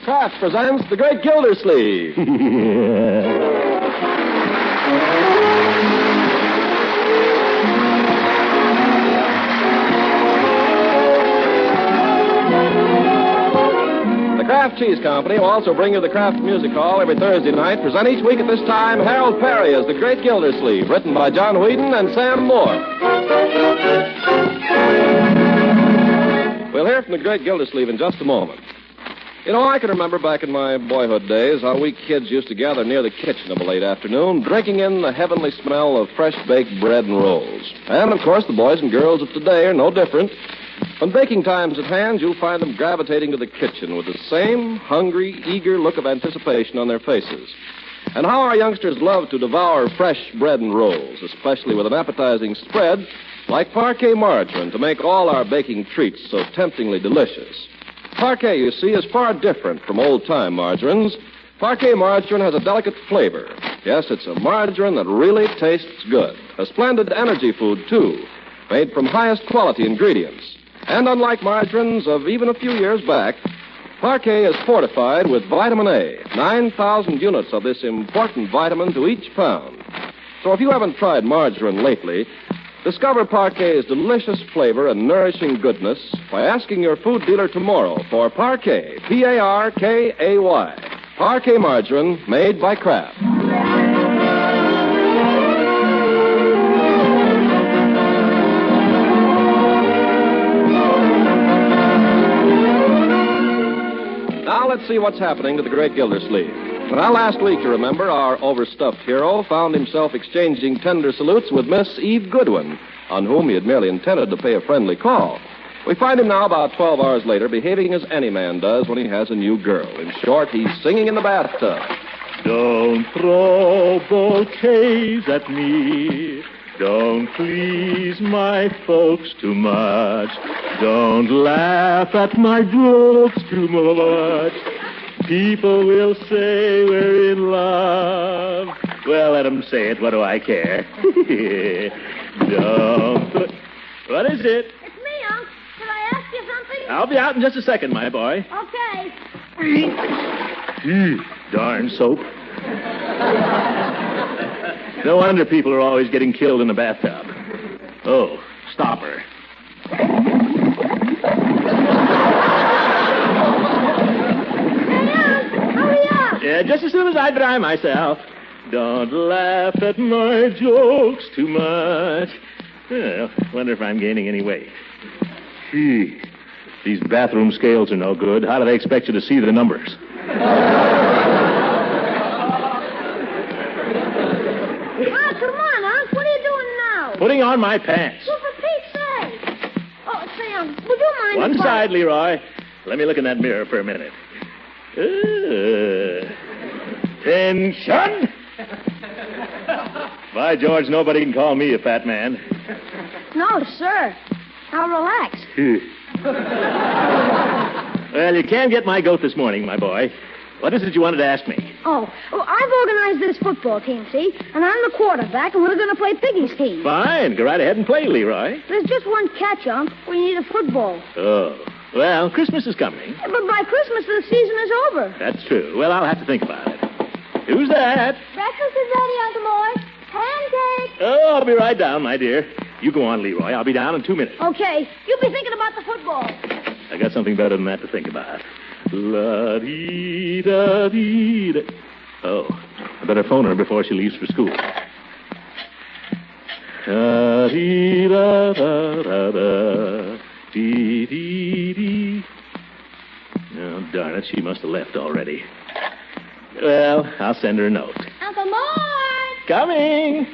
Kraft presents The Great Gildersleeve. The Kraft Cheese Company will also bring you the Kraft Music Hall every Thursday night. Present each week at this time Harold Perry as The Great Gildersleeve, written by John Whedon and Sam Moore. We'll hear from The Great Gildersleeve in just a moment. You know, I can remember back in my boyhood days how we kids used to gather near the kitchen of a late afternoon, drinking in the heavenly smell of fresh-baked bread and rolls. And, of course, the boys and girls of today are no different. When baking time's at hand, you'll find them gravitating to the kitchen with the same hungry, eager look of anticipation on their faces. And how our youngsters love to devour fresh bread and rolls, especially with an appetizing spread like parquet margarine to make all our baking treats so temptingly delicious. Parquet, you see, is far different from old-time margarines. Parquet margarine has a delicate flavor. Yes, it's a margarine that really tastes good. A splendid energy food, too, made from highest quality ingredients. And unlike margarines of even a few years back, Parquet is fortified with vitamin A, 9,000 units of this important vitamin to each pound. So if you haven't tried margarine lately, discover Parquet's delicious flavor and nourishing goodness by asking your food dealer tomorrow for Parquet, P-A-R-K-A-Y. Parquet margarine made by Kraft. Now let's see what's happening to the Great Gildersleeve. Well, last week, you remember, our overstuffed hero found himself exchanging tender salutes with Miss Eve Goodwin, on whom he had merely intended to pay a friendly call. We find him now about 12 hours later behaving as any man does when he has a new girl. In short, he's singing in the bathtub. Don't throw bouquets at me. Don't please my folks too much. Don't laugh at my jokes too much. People will say we're in love. Well, let them say it. What do I care? What is it? It's me, Unc. Can I ask you something? I'll be out in just a second, my boy. Okay. Darn soap. No wonder people are always getting killed in the bathtub. Oh, stop her. Yeah, just as soon as I dry myself. Don't laugh at my jokes too much. Well, wonder if I'm gaining any weight. Gee, these bathroom scales are no good. How do they expect you to see the numbers? Oh, come on, Unc. What are you doing now? Putting on my pants. Well, for Pete's sake. Oh, say, Unc, would you mind One side, Leroy. Let me look in that mirror for a minute. Attention! By George, nobody can call me a fat man. No, sir. Now relax. Well, you can't get my goat this morning, my boy. What is it you wanted to ask me? Oh, well, I've organized this football team, see? And I'm the quarterback, and we're going to play Piggy's team. Fine. Go right ahead and play, Leroy. There's just one catch, Unc. We need a football. Oh. Well, Christmas is coming. But by Christmas, the season is over. That's true. Well, I'll have to think about it. Who's that? Breakfast is ready, Uncle Boy. Pancakes. Oh, I'll be right down, my dear. You go on, Leroy. I'll be down in 2 minutes. Okay. You be thinking about the football. I got something better than that to think about. La-dee-da-dee-da. Oh, I better phone her before she leaves for school. Da-dee-da-da-da-da. Dee-dee-dee. Oh, darn it, she must have left already. Well, I'll send her a note. Uncle Mort! Coming!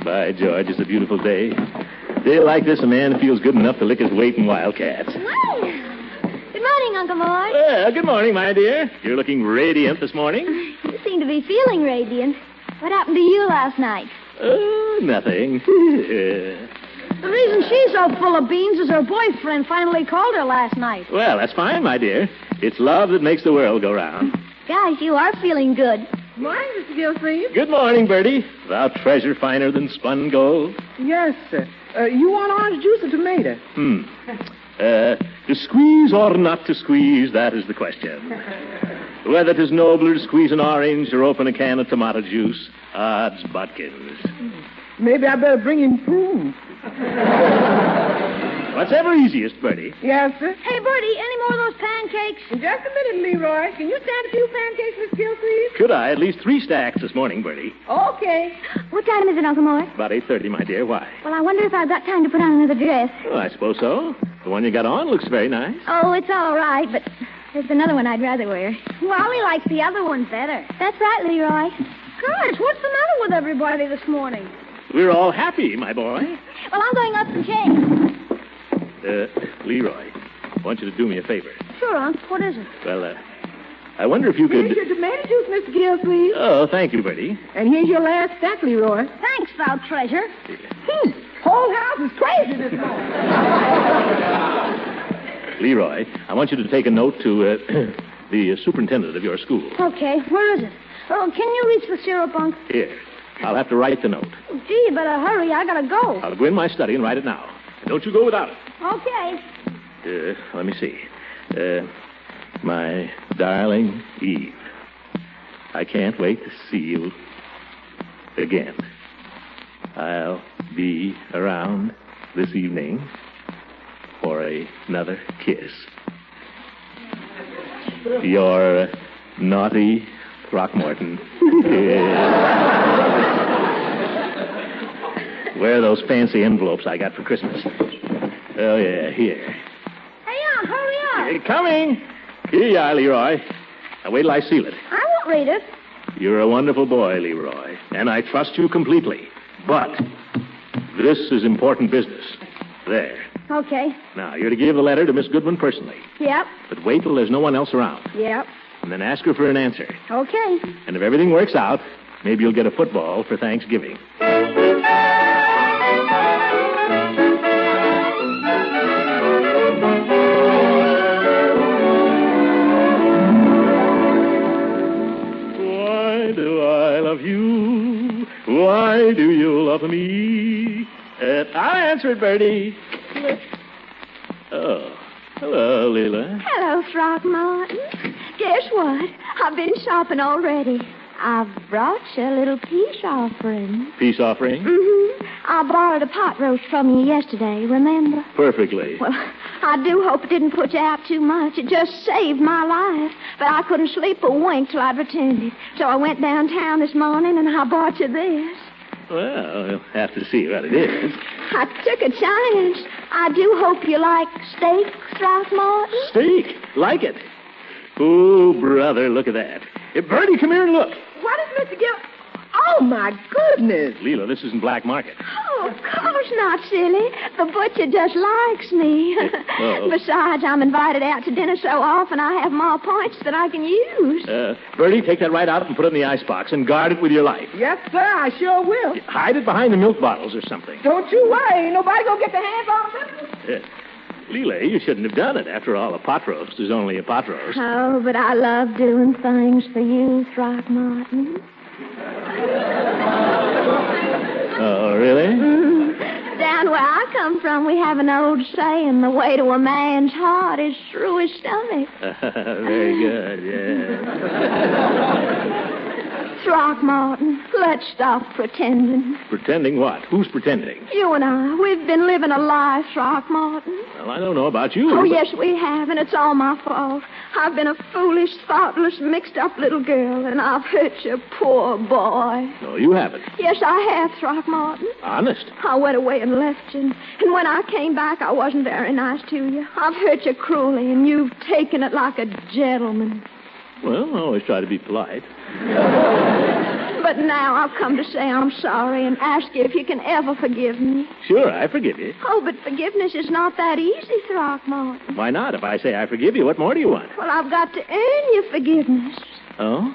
By George, it's a beautiful day. Day like this, a man feels good enough to lick his weight in wildcats. Well, good morning, Uncle Mort. Well, good morning, my dear. You're looking radiant this morning. You seem to be feeling radiant. What happened to you last night? Oh, nothing. The reason she's so full of beans is her boyfriend finally called her last night. Well, that's fine, my dear. It's love that makes the world go round. Gosh, you are feeling good. Morning, Mr. Gildersleeve. Good morning, Bertie. Thou treasure finer than spun gold. Yes, sir. You want orange juice or tomato? To squeeze or not to squeeze, that is the question. Whether 'tis nobler to squeeze an orange or open a can of tomato juice, odds butkins. Maybe I better bring him food. What's ever easiest, Bertie? Yes, sir. Hey, Bertie, any more of those pancakes? In just a minute, Leroy. Can you stand a few pancakes, Miss Gildersleeve? Could I? At least 3 stacks this morning, Bertie. Okay. What time is it, Uncle Mort? About 8:30, my dear. Why? Well, I wonder if I've got time to put on another dress. Oh, I suppose so. The one you got on looks very nice. Oh, it's all right, but there's another one I'd rather wear. Wally likes the other one better. That's right, Leroy. Gosh, what's the matter with everybody this morning? We're all happy, my boy. Well, I'm going up and change. Leroy, I want you to do me a favor. Sure, Unc. What is it? Well, I wonder if you could... Here's your tomato juice, Mr. Gildersleeve. Oh, thank you, Bertie. And here's your last stack, Leroy. Thanks, thou treasure. Whole house is crazy this morning. Leroy, I want you to take a note to the superintendent of your school. Okay, where is it? Oh, can you reach the syrup, Unc? Here. I'll have to write the note. Gee, you better hurry. I gotta go. I'll go in my study and write it now. And don't you go without it. Okay. Let me see. My darling Eve, I can't wait to see you again. I'll be around this evening for another kiss. Your naughty Throckmorton. Where are those fancy envelopes I got for Christmas? Oh, yeah, here. Hey, Unc, hurry up. Coming. Here you are, Leroy. Now, wait till I seal it. I won't read it. You're a wonderful boy, Leroy, and I trust you completely. But this is important business. There. Okay. Now, you're to give the letter to Miss Goodwin personally. Yep. But wait till there's no one else around. Yep. And then ask her for an answer. Okay. And if everything works out, maybe you'll get a football for Thanksgiving. Why do I love you? Why do you love me? I'll answer it, Bertie. Oh, hello, Leila. Hello, Throckmorton. Guess what? I've been shopping already. I've brought you a little peace offering. Peace offering? Mm-hmm. I borrowed a pot roast from you yesterday, remember? Perfectly. Well, I do hope it didn't put you out too much. It just saved my life. But I couldn't sleep a wink till I'd returned it. So I went downtown this morning and I bought you this. Well, we'll have to see what it is. I took a chance. I do hope you like steak, Throckmorton. Steak? Like it? Oh, brother, look at that. Hey, Bertie, come here and look. What is Mr. Gil... Oh, my goodness. Leila, this isn't black market. Oh, of course not, silly. The butcher just likes me. Oh. Besides, I'm invited out to dinner so often I have more points that I can use. Bertie, take that right out and put it in the icebox and guard it with your life. Yes, sir, I sure will. Hide it behind the milk bottles or something. Don't you worry. Ain't nobody gonna get their hands on it. Leila, you shouldn't have done it. After all, a pot roast is only a pot roast. Oh, but I love doing things for you, Throckmorton. Oh, really? Down where I come from, we have an old saying, the way to a man's heart is through his stomach. Very good, yeah. Throckmorton, let's stop pretending. Pretending what? Who's pretending? You and I, we've been living a lie, Throckmorton. Well, I don't know about you. Oh, but... yes, we have, and it's all my fault. I've been a foolish, thoughtless, mixed-up little girl, and I've hurt your poor boy. No, you haven't. Yes, I have, Throckmorton. Honest? I went away and left you, and when I came back, I wasn't very nice to you. I've hurt you cruelly, and you've taken it like a gentleman. Well, I always try to be polite. But now I've come to say I'm sorry and ask you if you can ever forgive me. Sure, I forgive you. Oh, but forgiveness is not that easy, Throckmorton. Why not? If I say I forgive you, what more do you want? Well, I've got to earn your forgiveness. Oh?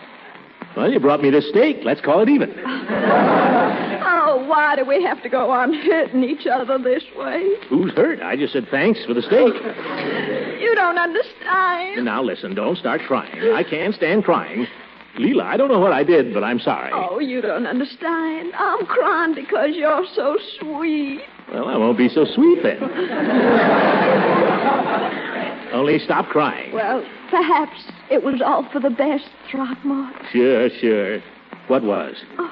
Well, you brought me this steak. Let's call it even. Oh, why do we have to go on hurting each other this way? Who's hurt? I just said thanks for the steak. You don't understand. Now, listen, don't start crying. I can't stand crying. Leila, I don't know what I did, but I'm sorry. Oh, you don't understand. I'm crying because you're so sweet. Well, I won't be so sweet then. Only stop crying. Well, perhaps it was all for the best, Throckmorton. Sure. What was? Oh,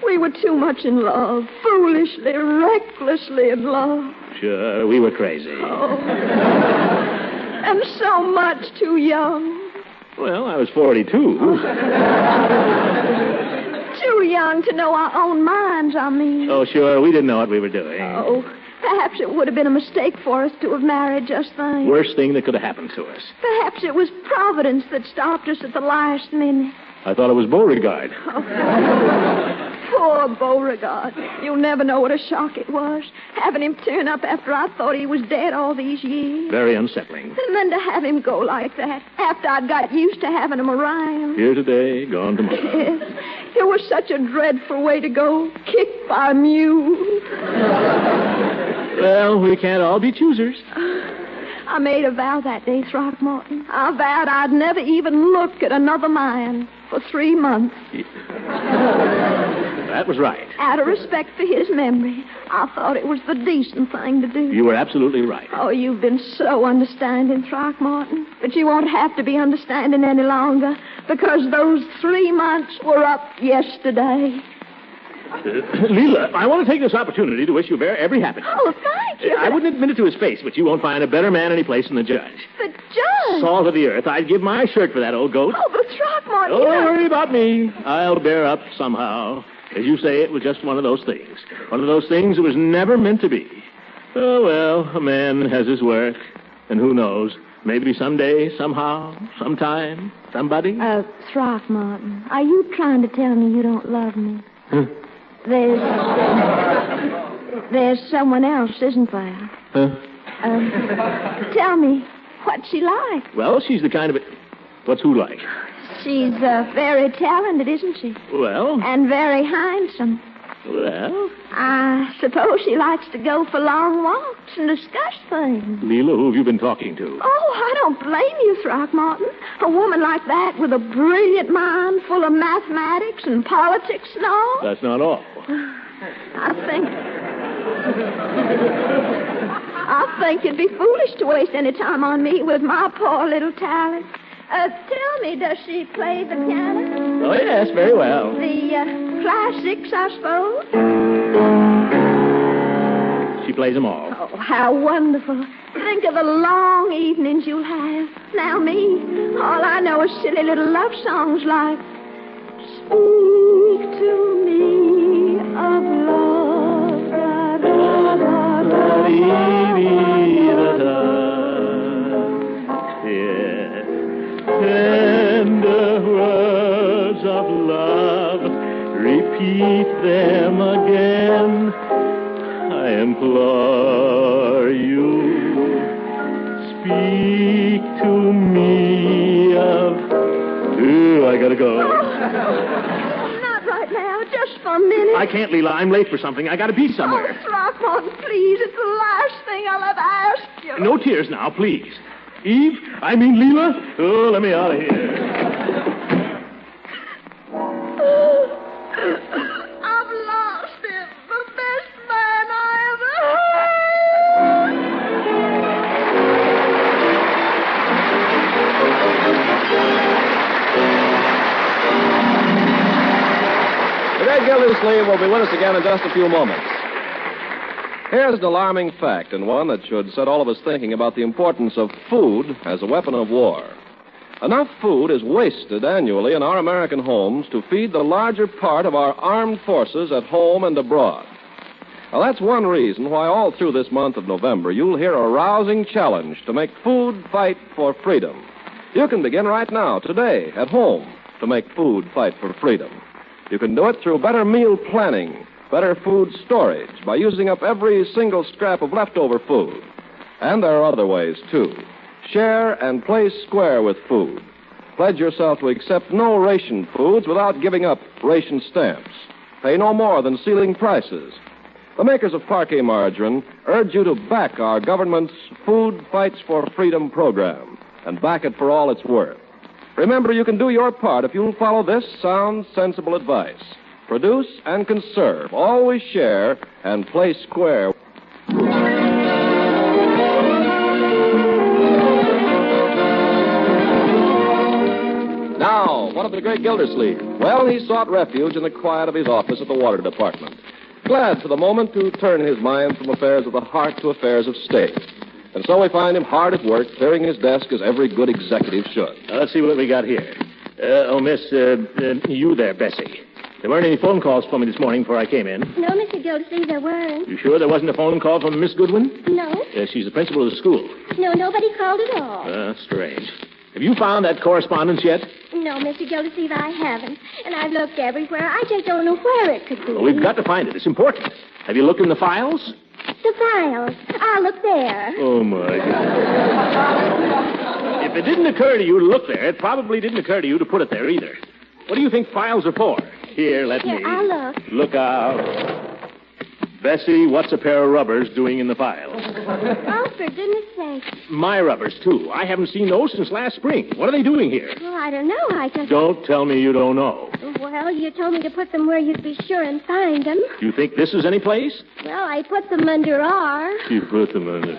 we were too much in love. Foolishly, recklessly in love. Sure, we were crazy. Oh. And so much too young. Well, I was 42. Too young to know our own minds, I mean. Oh, sure, we didn't know what we were doing. Oh, perhaps it would have been a mistake for us to have married just then. Worst thing that could have happened to us. Perhaps it was Providence that stopped us at the last minute. I thought it was Beauregard. Oh. Poor Beauregard. You'll never know what a shock it was, having him turn up after I thought he was dead all these years. Very unsettling. And then to have him go like that, after I'd got used to having him around. Here today, gone tomorrow. Yes. It was such a dreadful way to go, kicked by a mule. Well, we can't all be choosers. I made a vow that day, Throckmorton. I vowed I'd never even look at another man for 3 months. That was right. Out of respect for his memory, I thought it was the decent thing to do. You were absolutely right. Oh, you've been so understanding, Throckmorton. But you won't have to be understanding any longer, because those 3 months were up yesterday. Leila, I want to take this opportunity to wish you every happiness. Oh, thank you. I wouldn't admit it to his face, but you won't find a better man any place than the judge. The judge? Salt of the earth. I'd give my shirt for that old goat. Oh, but Throckmorton, Don't worry about me. I'll bear up somehow. As you say, it was just one of those things. One of those things that was never meant to be. Oh, well, a man has his work. And who knows, maybe someday, somehow, sometime, somebody. Throckmorton, are you trying to tell me you don't love me? Huh? There's someone else, isn't there? Huh? Tell me, what's she like? Well, she's the kind of it. What's who like? She's very talented, isn't she? Well. And very handsome. Well. I suppose she likes to go for long walks and discuss things. Leila, who have you been talking to? Oh, I don't blame you, Throckmorton. A woman like that with a brilliant mind full of mathematics and politics and all. That's not all. I think it'd be foolish to waste any time on me with my poor little talent. Tell me, does she play the piano? Oh, yes, very well. The classics, I suppose? She plays them all. Oh, how wonderful. Think of the long evenings you'll have. Now me, all I know is silly little love songs like, speak to me of love, da, da, da, da, da. Yes. Tender words of love, repeat them again. I implore you, speak to me of... Ooh, I gotta go. Not right now, just for a minute. I can't, Leila. I'm late for something. I gotta be somewhere. Oh, Throckmorton, please, it's the last thing I'll ever ask you. No tears now, please. Eve? I mean Leila? Oh, let me out of here. I've lost him, the best man I ever had. The great Gildersleeve will be with us again in just a few moments. Here's an alarming fact, and one that should set all of us thinking about the importance of food as a weapon of war. Enough food is wasted annually in our American homes to feed the larger part of our armed forces at home and abroad. Now, that's one reason why all through this month of November you'll hear a rousing challenge to make food fight for freedom. You can begin right now, today, at home, to make food fight for freedom. You can do it through better meal planning, better food storage, by using up every single scrap of leftover food. And there are other ways, too. Share and play square with food. Pledge yourself to accept no ration foods without giving up ration stamps. Pay no more than ceiling prices. The makers of Parquet Margarine urge you to back our government's Food Fights for Freedom program and back it for all it's worth. Remember, you can do your part if you'll follow this sound, sensible advice. Produce and conserve. Always share and play square. one of the great Gildersleeve. Well, he sought refuge in the quiet of his office at the Water Department, glad for the moment to turn his mind from affairs of the heart to affairs of state. And so we find him hard at work, clearing his desk as every good executive should. Let's see what we got here. Miss, you there, Bessie. There weren't any phone calls for me this morning before I came in. No, Mr. Gildersleeve, there weren't. You sure there wasn't a phone call from Miss Goodwin? No. She's the principal of the school. No, nobody called at all. Strange. Have you found that correspondence yet? No, Mr. Gildersleeve, I haven't. And I've looked everywhere. I just don't know where it could be. Well, we've got to find it. It's important. Have you looked in the files? The files. I'll look there. Oh, my God. If it didn't occur to you to look there, it probably didn't occur to you to put it there either. What do you think files are for? Here, let me. I'll look. Look out. Bessie, what's a pair of rubbers doing in the files? Oh, for goodness sake. My rubbers, too. I haven't seen those since last spring. What are they doing here? Well, I don't know. I just... Don't tell me you don't know. Well, you told me to put them where you'd be sure and find them. You think this is any place? Well, I put them under R. You put them under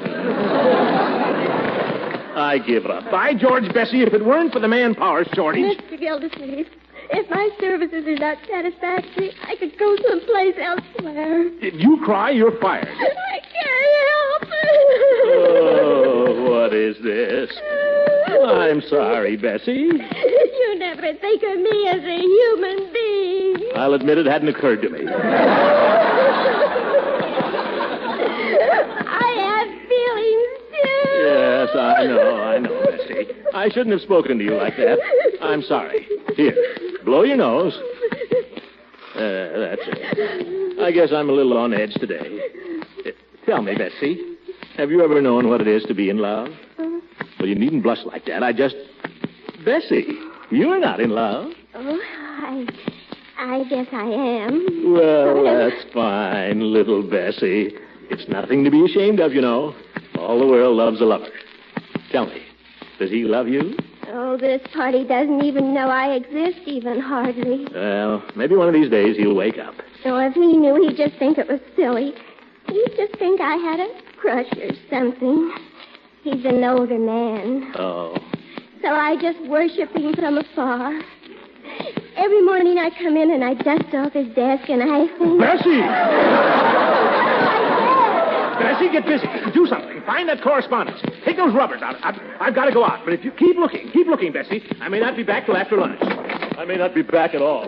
I give up. By George, Bessie, if it weren't for the manpower shortage... Mr. Gildersleeve, if my services are not satisfactory, I could go someplace elsewhere. If you cry, you're fired. I can't help it. Oh, what is this? I'm sorry, Bessie. You never think of me as a human being. I'll admit it hadn't occurred to me. I have feelings, too. Yes, I know, Bessie. I shouldn't have spoken to you like that. I'm sorry. Here, blow your nose. That's it. I guess I'm a little on edge today. Tell me, Bessie, have you ever known what it is to be in love? Well, you needn't blush like that. Bessie, you're not in love. Oh, I guess I am. Well, that's fine, little Bessie. It's nothing to be ashamed of, you know. All the world loves a lover. Tell me, does he love you? Oh, this party doesn't even know I exist, even hardly. Well, maybe one of these days he'll wake up. So if he knew, he'd just think it was silly. He'd just think I had a crush or something. He's an older man. Oh. So I just worship him from afar. Every morning I come in and I dust off his desk and I think... Bessie! Bessie, get busy. Do something. Find that correspondence. Take those rubbers out. I've got to go out. But if you keep looking, Bessie. I may not be back till after lunch. I may not be back at all.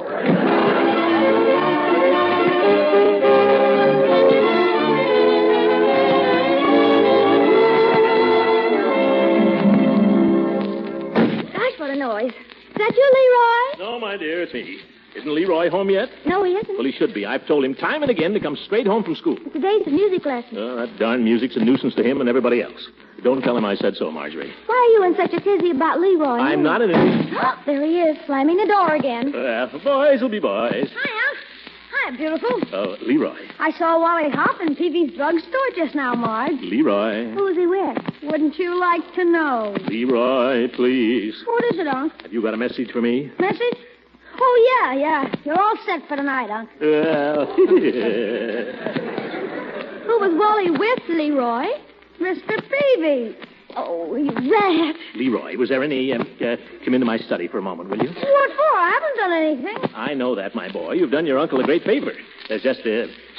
Gosh, what a noise. Is that you, Leroy? No, my dear, it's me. Isn't Leroy home yet? No, he isn't. Well, he should be. I've told him time and again to come straight home from school. Today's the music lesson. Oh, that darn music's a nuisance to him and everybody else. Don't tell him I said so, Marjorie. Why are you in such a tizzy about Leroy? I'm not in any... Oh, there he is, slamming the door again. Boys will be boys. Hiya. Hi, beautiful. Oh, Leroy. I saw Wally Hop in Peavy's drugstore just now, Marge. Leroy. Who was he with? Wouldn't you like to know? Leroy, please. What is it, Unc? Have you got a message for me? Message? Oh, yeah. You're all set for tonight, Unc. Well... Who was Wally with, Leroy? Mr. Peavy. Oh, you rat. Leroy, was there any... come into my study for a moment, will you? What for? I haven't done anything. I know that, my boy. You've done your uncle a great favor. There's just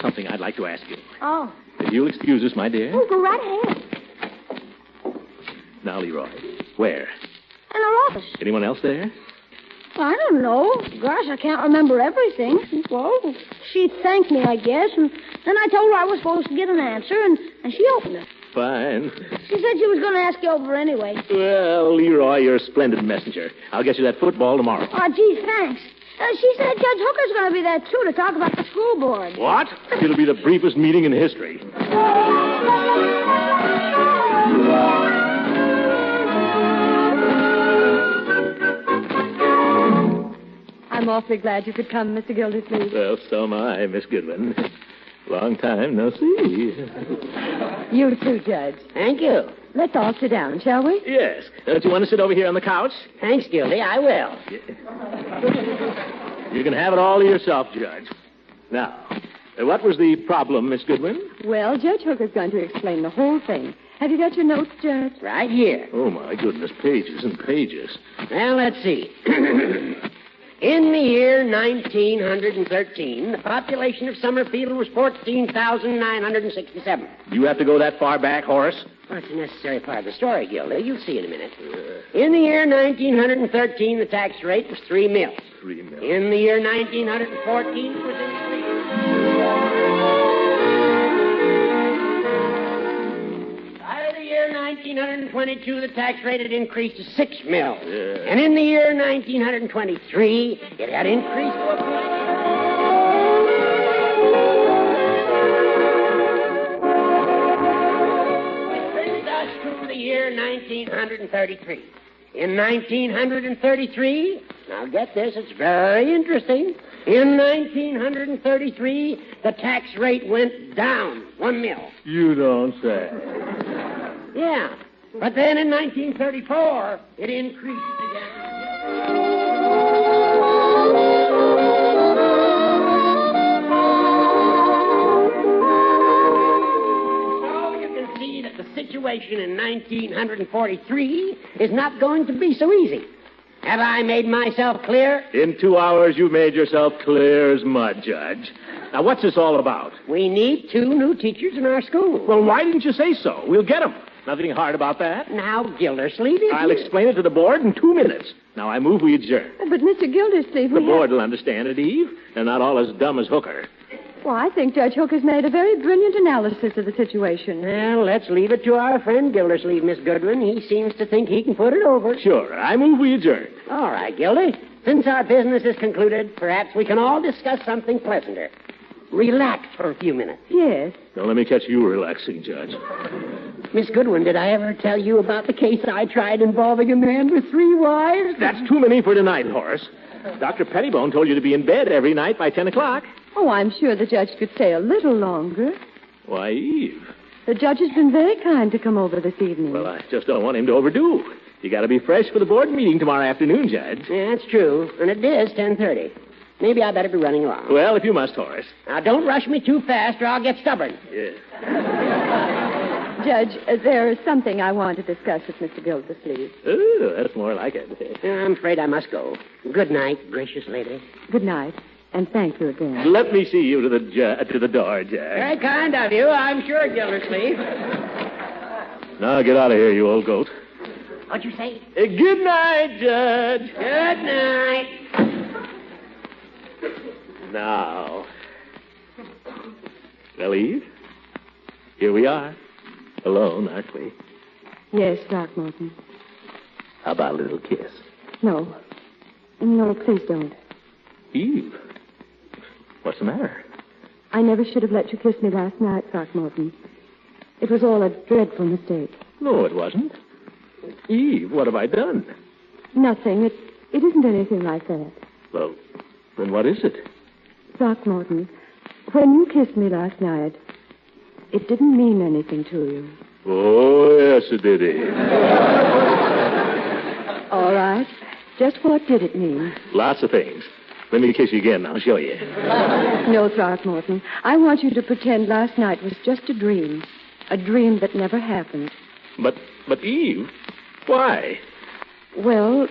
something I'd like to ask you. Oh. If you'll excuse us, my dear. Oh, go right ahead. Now, Leroy, where? In our office. Anyone else there? I don't know. Gosh, I can't remember everything. Well, she thanked me, I guess, and then I told her I was supposed to get an answer, and she opened it. Fine. She said she was going to ask you over anyway. Well, Leroy, you're a splendid messenger. I'll get you that football tomorrow. Oh, gee, thanks. She said Judge Hooker's going to be there, too, to talk about the school board. What? It'll be the briefest meeting in history. I'm awfully glad you could come, Mr. Gildersleeve. Well, so am I, Miss Goodwin. Long time no see. You too, Judge. Thank you. Let's all sit down, shall we? Yes. Don't you want to sit over here on the couch? Thanks, Gildy. I will. You can have it all to yourself, Judge. Now, what was the problem, Miss Goodwin? Well, Judge Hooker's going to explain the whole thing. Have you got your notes, Judge? Right here. Oh, my goodness, pages and pages. Well, let's see. In the year 1913, the population of Summerfield was 14,967. You have to go that far back, Horace? Well, it's a necessary part of the story, Gildy. You'll see in a minute. In the year 1913, the tax rate was 3 mils. 3 mils. In the year 1914, it was increased. By the year 1922, the tax rate had increased to 6 mils. Yeah. And in the year 1923, it had increased to a point. Year 1933. In 1933, now get this, it's very interesting. In 1933, the tax rate went down 1 mil. You don't say. Yeah. But then in 1934, it increased again. The situation in 1943 is not going to be so easy. Have I made myself clear? In 2 hours, you've made yourself clear as mud, Judge. Now, what's this all about? We need 2 new teachers in our school. Well, why didn't you say so? We'll get them. Nothing hard about that. Now, Gildersleeve, I'll explain it to the board in 2 minutes. Now, I move we adjourn. But, Mr. Gildersleeve, The board will understand it, Eve. They're not all as dumb as Hooker. Well, I think Judge Hooker's made a very brilliant analysis of the situation. Well, let's leave it to our friend Gildersleeve, Miss Goodwin. He seems to think he can put it over. Sure. I move we adjourn. All right, Gildy. Since our business is concluded, perhaps we can all discuss something pleasanter. Relax for a few minutes. Yes. Now, let me catch you relaxing, Judge. Miss Goodwin, did I ever tell you about the case I tried involving a man with 3 wives? That's too many for tonight, Horace. Dr. Pettibone told you to be in bed every night by 10 o'clock. Oh, I'm sure the judge could stay a little longer. Why, Eve. The judge has been very kind to come over this evening. Well, I just don't want him to overdo. You got to be fresh for the board meeting tomorrow afternoon, Judge. Yeah, that's true. And it is 10:30. Maybe I better be running along. Well, if you must, Horace. Now, don't rush me too fast or I'll get stubborn. Yeah. Judge, there is something I want to discuss with Mr. Gildersleeve. Oh, that's more like it. I'm afraid I must go. Good night, gracious lady. Good night, and thank you again. Let me see you to the door, Judge. Very kind of you, I'm sure, Gildersleeve. Now get out of here, you old goat. What'd you say? Good night, Judge. Good night. Now. Well, Eve, here we are. Alone, aren't we? Yes, Throckmorton. How about a little kiss? No. No, please don't. Eve, what's the matter? I never should have let you kiss me last night, Throckmorton. It was all a dreadful mistake. No, it wasn't. Eve, what have I done? Nothing. It isn't anything like that. Well, then what is it? Throckmorton, when you kissed me last night, it didn't mean anything to you. Oh, yes, it did, Eve. All right. Just what did it mean? Lots of things. Let me kiss you again. I'll show you. No, Throckmorton. I want you to pretend last night was just a dream that never happened. But Eve, why? Well,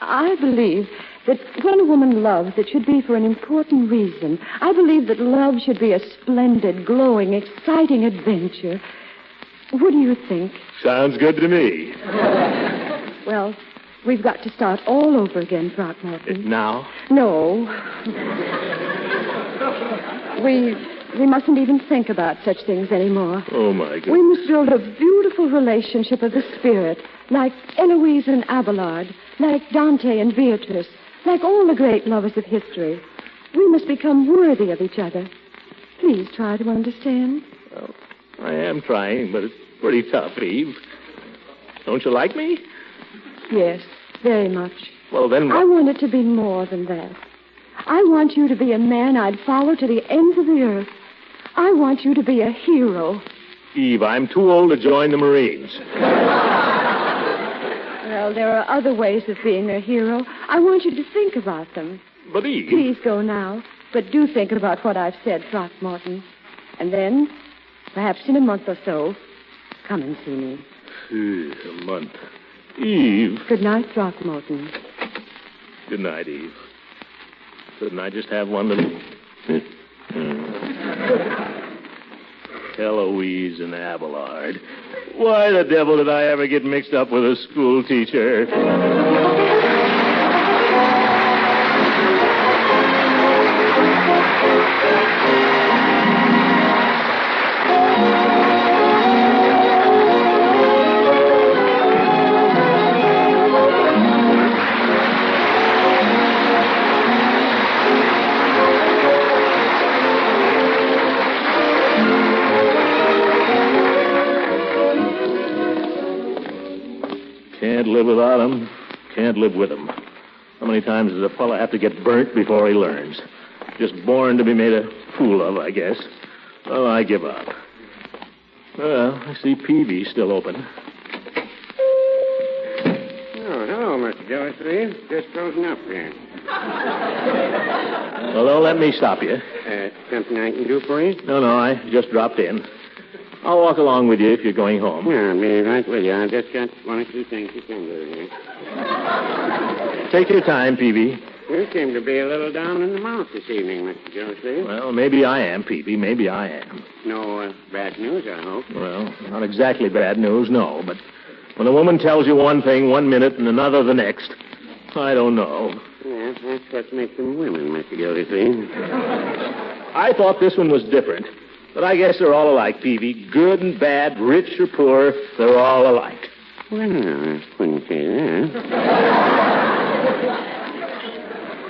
I believe that when a woman loves, it should be for an important reason. I believe that love should be a splendid, glowing, exciting adventure. What do you think? Sounds good to me. Well, we've got to start all over again, Throckmorton. Now? No. We mustn't even think about such things anymore. Oh, my goodness. We must build a beautiful relationship of the spirit, like Eloise and Abelard, like Dante and Beatrice, like all the great lovers of history. We must become worthy of each other. Please try to understand. Well, I am trying, but it's pretty tough, Eve. Don't you like me? Yes, very much. Well, then... I want it to be more than that. I want you to be a man I'd follow to the ends of the earth. I want you to be a hero. Eve, I'm too old to join the Marines. Well, there are other ways of being a hero. I want you to think about them. But, Eve... Please go now. But do think about what I've said, Throckmorton. And then, perhaps in a month or so, come and see me. A month. Eve... Good night, Throckmorton. Good night, Eve. Couldn't I just have one little... Eloise and Abelard. Why the devil did I ever get mixed up with a school teacher? Can't live without him. Can't live with him. How many times does a fella have to get burnt before he learns? Just born to be made a fool of, I guess. Well, I give up. Well, I see Peavy's still open. Oh, hello, Mr. Gildersleeve. Just closing up here. Well, don't let me stop you. Something I can do for you? No, I just dropped in. I'll walk along with you if you're going home. Yeah, I'll be right with you. I've just got one or two things to tend to here. Take your time, Peavy. You seem to be a little down in the mouth this evening, Mr. Gildersleeve. Well, maybe I am, Peavy. Maybe I am. No bad news, I hope. Well, not exactly bad news, no. But when a woman tells you one thing 1 minute and another the next, I don't know. Yes, that's what makes them women, Mr. Gildersleeve. I thought this one was different. But I guess they're all alike, Peavy. Good and bad, rich or poor, they're all alike. Well, no, I wouldn't say that.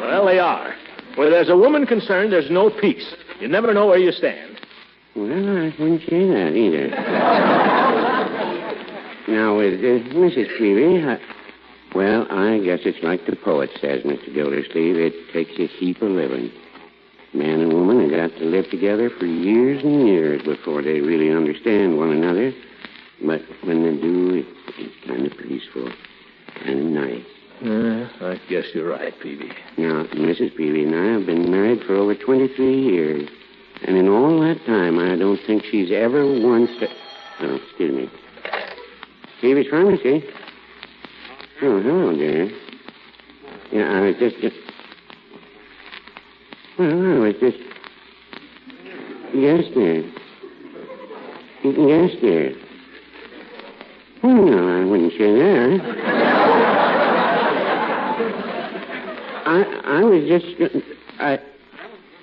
Well, they are. Where there's a woman concerned, there's no peace. You never know where you stand. Well, I wouldn't say that either. Now, with Mrs. Peavy, I guess it's like the poet says, Mr. Gildersleeve. It takes a heap of living. Man and woman have got to live together for years and years before they really understand one another. But when they do, it's kind of peaceful, kind of nice. I guess you're right, Peavy. Now, Mrs. Peavy and I have been married for over 23 years. And in all that time, I don't think she's ever once... Oh, excuse me. Peavy's Pharmacy. Oh, hello, dear. Yeah, I was just... Well, I was just... Yes, dear. Yes, dear. Well, no, I wouldn't say that. I was just...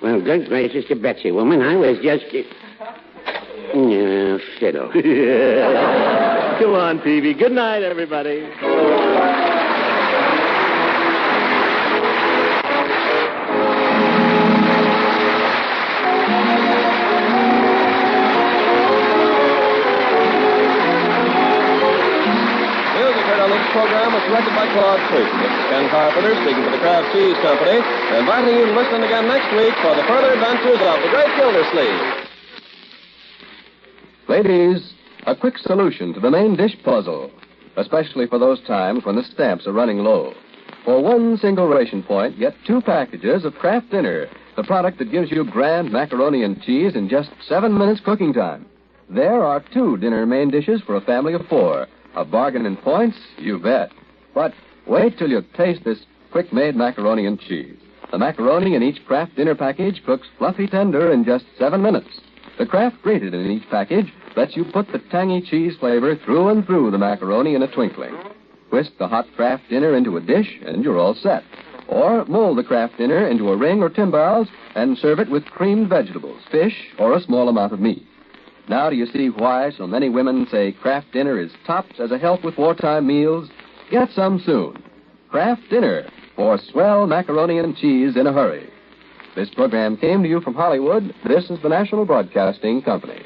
Well, good gracious to Betsy, woman. I was just... Yeah, fiddle. Yeah. Come on, Peavy. Good night, everybody. Program was directed by Claude Creek. This is Ken Carpenter speaking for the Kraft Cheese Company, inviting you to listen again next week for the further adventures of the great Gildersleeve. Ladies, a quick solution to the main dish puzzle, especially for those times when the stamps are running low. For one single ration point, get 2 packages of Kraft Dinner, the product that gives you grand macaroni and cheese in just 7 minutes cooking time. There are 2 dinner main dishes for a family of 4. A bargain in points, you bet. But wait till you taste this quick-made macaroni and cheese. The macaroni in each Kraft Dinner package cooks fluffy tender in just 7 minutes. The Kraft grated in each package lets you put the tangy cheese flavor through and through the macaroni in a twinkling. Twist the hot Kraft Dinner into a dish, and you're all set. Or mold the Kraft Dinner into a ring or timbales and serve it with creamed vegetables, fish, or a small amount of meat. Now do you see why so many women say Kraft Dinner is tops as a help with wartime meals? Get some soon. Kraft Dinner for swell macaroni and cheese in a hurry. This program came to you from Hollywood. This is the National Broadcasting Company.